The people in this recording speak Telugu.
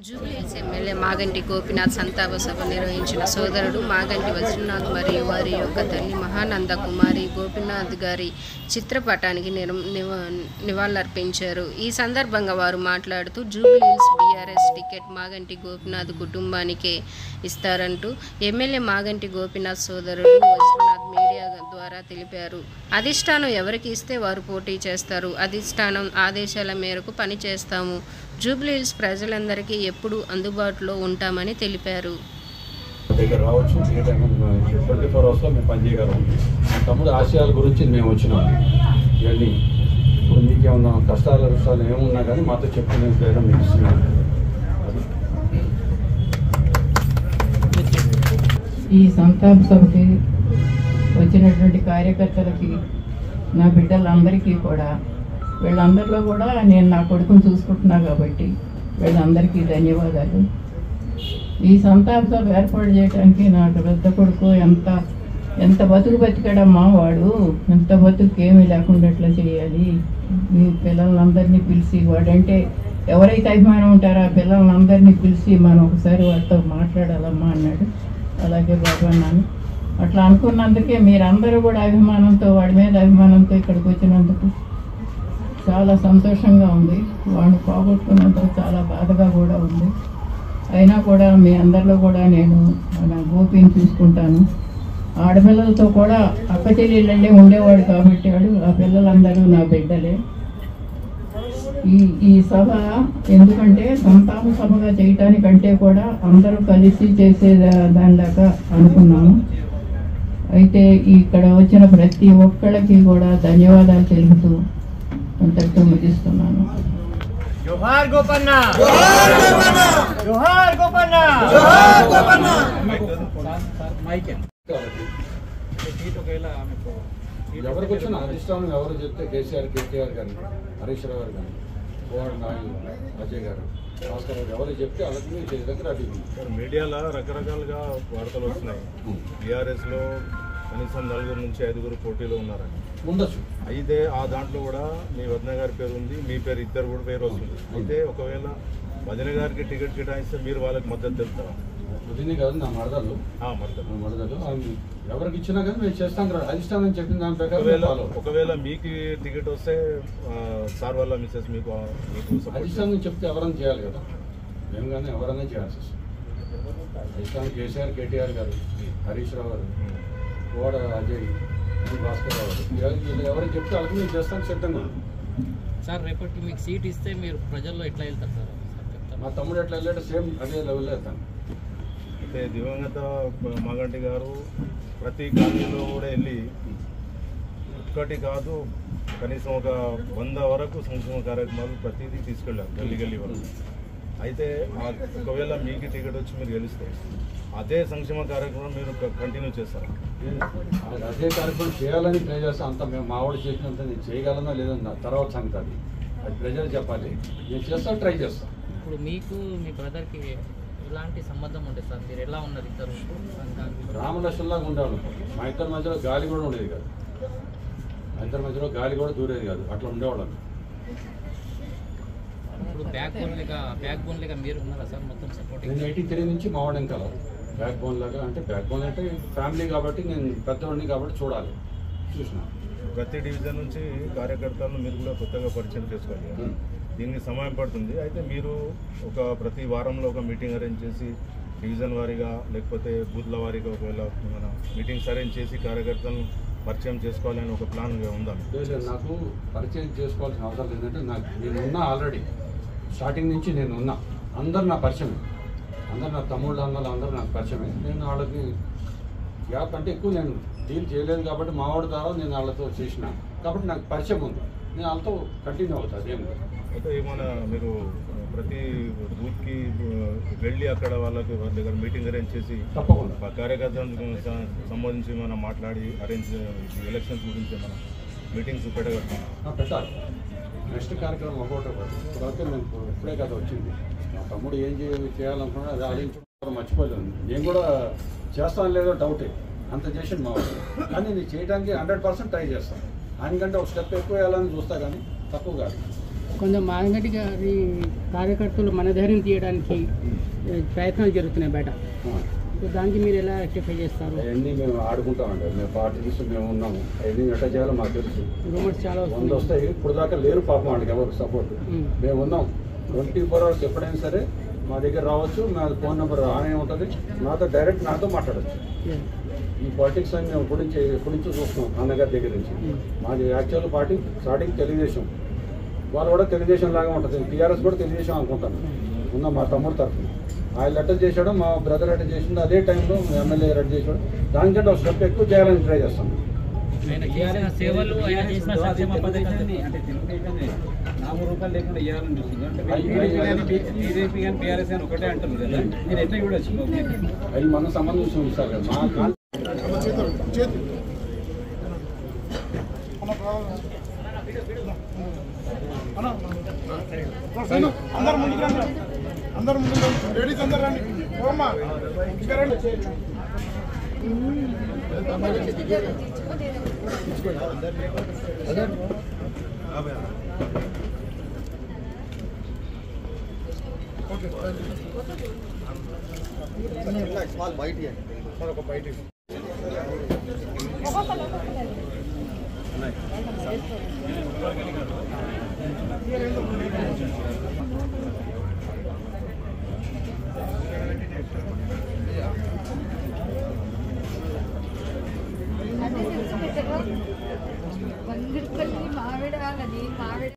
జూబ్లీహిల్స్ ఎమ్మెల్యే మాగంటి గోపీనాథ్ సంతాప సభ నిర్వహించిన సోదరుడు మాగంటి వజ్రనాథ్ మరియు వారి యొక్క తల్లి మహానంద కుమారి గోపీనాథ్ గారి చిత్రపటానికి నివాళులర్పించారు. ఈ సందర్భంగా వారు మాట్లాడుతూ జూబ్లీహిల్స్ బీఆర్ఎస్ టికెట్ మాగంటి గోపీనాథ్ కుటుంబానికే ఇస్తారంటూ ఎమ్మెల్యే మాగంటి గోపీనాథ్ సోదరుడు వజ్రనాథ్ మీడియా ద్వారా తెలిపారు. అధిష్టానం ఎవరికి ఇస్తే వారు పోటీ చేస్తారు. అధిష్టానం ఆదేశాల మేరకు పనిచేస్తాము. జూబ్లీహిల్స్ ప్రజలందరికీ ఎప్పుడు అందుబాటులో ఉంటామని తెలిపారు. దగ్గర రావచ్చు 24 అవర్స్లో మేము పనిచేయగలం. మా తమ్ముడు ఆశయాల గురించి మేము వచ్చినాం. ఇవన్నీ ఇప్పుడు మీకేమన్నా కష్టాలు ఏమున్నా కానీ మాతో చెప్పుకునే ధైర్యం మీకు ఇస్తున్నాం. ఈ సంతాప సభకి వచ్చినటువంటి కార్యకర్తలకి, నా బిడ్డలందరికీ కూడా, వీళ్ళందరిలో కూడా నేను నా కొడుకుని చూసుకుంటున్నా కాబట్టి వీళ్ళందరికీ ధన్యవాదాలు. ఈ సంతాప సభ ఏర్పాటు చేయడానికి నాకు పెద్ద కొడుకు ఎంత బతికాడమ్మా, వాడు ఎంత బతుకేమీ లేకుండా ఎట్లా చేయాలి, మీ పిల్లలందరినీ పిలిచి, వాడంటే ఎవరైతే అభిమానం ఉంటారో ఆ పిల్లలందరినీ పిలిచి మనం ఒకసారి వాడితో మాట్లాడాలమ్మా అన్నాడు. అలాగే బాబు అన్నాను. అట్లా అనుకున్నందుకే మీరందరూ కూడా అభిమానంతో, వాడి మీద అభిమానంతో ఇక్కడికి వచ్చినందుకు చాలా సంతోషంగా ఉంది. వాడిని పోగొట్టుకున్నందుకు చాలా బాధగా కూడా ఉంది. అయినా కూడా మీ అందరిలో కూడా నేను నా గోపిని చూసుకుంటాను. ఆడపిల్లలతో కూడా అక్క చెల్లెళ్ళే ఉండేవాడు కాబట్టి వాడు, ఆ పిల్లలందరూ నా బిడ్డలే. ఈ సభ ఎందుకంటే సంతాప సభగా చేయటానికంటే కూడా అందరూ కలిసి చేసే దానిలాగా అనుకున్నాము. అయితే ఇక్కడ వచ్చిన ప్రతి ఒక్కళ్ళకి కూడా ధన్యవాదాలు తెలుపుతూ అంతటితో ముగిస్తున్నాను. జోహార్ గోపన్న, జోహార్ గోపన్న, జోహార్ గోపన్న. ఎవరికి వచ్చిన అధిష్టానం ఎవరు చెప్తే కేసీఆర్, కేటీఆర్ కానీ, హరీష్ రావు గారు కానీ, కోవాడ నాయుడు, అజయ్ గారు, భాస్కర్ గారు ఎవరు చెప్తే అలాగే దగ్గర అడిగింది. మీడియాలో రకరకాలుగా వార్తలు వస్తున్నాయి. బీఆర్ఎస్లో కనీసం 4 నుంచి 5 పోటీలో ఉన్నారని ఉండొచ్చు. అయితే ఆ దాంట్లో కూడా మీ వదిన గారి పేరు ఉంది, మీ పేరు, ఇద్దరు కూడా పేరు వస్తుంది. అయితే ఒకవేళ వదిన గారికి టికెట్ కేటాయిస్తే మీరు వాళ్ళకి మద్దతు తెలుస్తారా? వదిన కాదు, నా మరదలు. మరదలు ఎవరికి ఇచ్చినా కానీ మేము చేస్తాం కదా, అధిష్టానం చెప్పిన దాని ప్రకారం. ఒకవేళ మీకు టికెట్ వస్తే సార్ వల్ల మిస్సెస్ మీకు అధిష్టానం చెప్తే ఎవరైనా చేయాలి కదా, మేము కానీ ఎవరైనా చేయాల్సి వస్తుంది. అధిష్టానం కేసీఆర్, కేటీఆర్ గారు, హరీష్ రావు గారు, కోవాడ అజయ్, భాస్కర్ రావు గారు ఎవరికి చెప్తే వాళ్ళకి మేము చేస్తాం సిద్ధంగా. సార్ రేపటికి మీకు సీట్ ఇస్తే మీరు ప్రజల్లో ఎట్లా వెళ్తారు సార్? మా తమ్ముడు ఎట్లా వెళ్ళాడు సేమ్ అదే లెవెల్లో వెళ్తాను. అయితే దివంగత మాగంటి గారు ప్రతి కాలనీలో కూడా వెళ్ళి ఒక్కటి కాదు కనీసం ఒక 100 వరకు సంక్షేమ కార్యక్రమాలు ప్రతిదీ తీసుకెళ్ళారు గల్లీ వరకు. అయితే ఒకవేళ మీకు టికెట్ వచ్చి మీరు గెలిస్తే అదే సంక్షేమ కార్యక్రమం మీరు కంటిన్యూ చేస్తారు? అదే కార్యక్రమం చేయాలని ట్రై చేస్తాను. అంత మేము మావాడు చేసినంత నేను చేయగలనా లేదన్నా తర్వాత సంగతి, అది ప్రజలు చెప్పాలి. నేను చేస్తాను, ట్రై చేస్తాను. ఇప్పుడు మీకు మీ బ్రదర్కి ఎలాంటి సంబంధం ఉంటుంది సార్? మీరు ఎలా ఉన్నారు ఇద్దరు? రామలక్ష్మణలాగా ఉండేవాళ్ళు. మా ఇద్దరి మధ్యలో గాలి కూడా ఉండేది కాదు, మా ఇద్దరి మధ్యలో గాలి కూడా దూరేది కాదు, అట్లా ఉండేవాళ్ళం. ఇప్పుడు బ్యాక్ బోన్ లేక మీరు ఉన్నారా సార్ మొత్తం సపోర్ట్? నేను 83 నుంచి మావాడు ఇంకా బ్యాక్ బోన్ లాగా, అంటే బ్యాక్ బోన్ అంటే ఫ్యామిలీ కాబట్టి నేను పెద్దవాడిని కాబట్టి చూడాలి, చూసిన. ప్రతి డివిజన్ నుంచి కార్యకర్తలను మీరు కూడా కొత్తగా పరిచయం చేసుకోవాలి. దీనికి సమయం పడుతుంది. అయితే మీరు ప్రతి వారంలో ఒక మీటింగ్ అరేంజ్ చేసి డివిజన్ వారీగా లేకపోతే బూత్ల వారీగా ఒకవేళ మన మీటింగ్స్ అరేంజ్ చేసి కార్యకర్తలను పరిచయం చేసుకోవాలని ఒక ప్లాన్ ఉందా? నాకు పరిచయం చేసుకోవాల్సిన అవసరం ఏంటంటే నేనున్నా ఆల్రెడీ స్టార్టింగ్ నుంచి నేను ఉన్నా. అందరు నా పరిచయమే, అందరు నా తమ్ముళ్ళు అన్నలు అందరూ నాకు పరిచయమే. నేను వాళ్ళకి గ్యాప్ అంటే ఎక్కువ నేను డీల్ చేయలేదు కాబట్టి మావాడి ద్వారా నేను వాళ్ళతో చేసిన కాబట్టి నాకు పరిచయం ఉంది. నేను వాళ్ళతో కంటిన్యూ అవుతాను. అదేం అయితే ఏమైనా మీరు ప్రతి బూత్కి వెళ్ళి అక్కడ వాళ్ళ దగ్గర మీటింగ్ అరేంజ్ చేసి తప్పకుండా కార్యకర్తలకు సంబంధించి మనం మాట్లాడి అరేంజ్ ఎలక్షన్స్ గురించి మనం మీటింగ్స్ పెట్టాలి. నెక్స్ట్ కార్యక్రమం ఒకటి ఇప్పుడైతే నేను ఇప్పుడే కదా వచ్చింది. మా తమ్ముడు ఏం చేయాలనుకున్నా అది ఆలోచించడం మర్చిపోలేదు. నేను కూడా చేస్తాను లేదో డౌటే, అంత చేసింది మా వాళ్ళు. కానీ నేను చేయడానికి 100% ట్రై చేస్తాను. ఆయనకంటే ఒక స్టెప్ ఎక్కువ వేయాలని చూస్తా కానీ తక్కువ కాదు. కొంచెం మాగంటి గారి కార్యకర్తలు మనధైర్యం తీయడానికి ప్రయత్నాలు జరుగుతున్నాయి బయట. దానికి మీరు ఎలా రెక్టిఫై చేస్తారు? అవన్నీ మేము ఆడుకుంటామండి. మేము పార్టీస్ మేము ఉన్నాము. అవన్నీ ఎట్లా చేయాలో మాకు తెలుసు. రూమర్స్ చాలా 100 వస్తాయి. ఇప్పుడు దాకా లేరు పాపం వాళ్ళకి ఎవరు సపోర్ట్. మేము ఉన్నాం. 24 hours ఎప్పుడైనా సరే మా దగ్గర రావచ్చు. మా ఫోన్ నెంబర్ ఆనే ఉంటుంది. నాతో డైరెక్ట్ నాతో మాట్లాడచ్చు. ఈ పాలిటిక్స్ అని మేము ఎప్పటి నుంచో చూస్తున్నాం అన్నగారి దగ్గర నుంచి. మాది యాక్చువల్ పార్టీ స్టార్టింగ్ తెలుగుదేశం. వాళ్ళు కూడా తెలుగుదేశం లాగా ఉంటుంది. టీఆర్ఎస్ కూడా తెలుగుదేశం అనుకుంటాను. ఉన్న మా తమ్ముడు తరఫున ఆయన లెటర్ చేశాడు, మా బ్రదర్ అటెండ్ చేసిండు. అదే టైంలో ఎమ్మెల్యే రెడీ చేశాడు. దానికంటే ఒక స్టెప్ ఎక్కువ చేయాలని ట్రై చేస్తాం. సేవలు నామరూపాలు లేకుండా ఇవ్వాలని చూస్తుంది. అంటే బీజేపీ కానీ బీఆర్ఎస్ కానీ ఒకటే అంటారు కదా, మీరు ఎట్లా చూడొచ్చు? అవి మన సంబంధం చూపిస్తారు కదా. మా అందరు ముందుకు రండి, అందరు ముందుకు రండి, లేడీస్ అందరు రండి. ఓమ్మా ఇంకా రండి. స్మాల్ బైట్ ఒక బైట్ మావిడ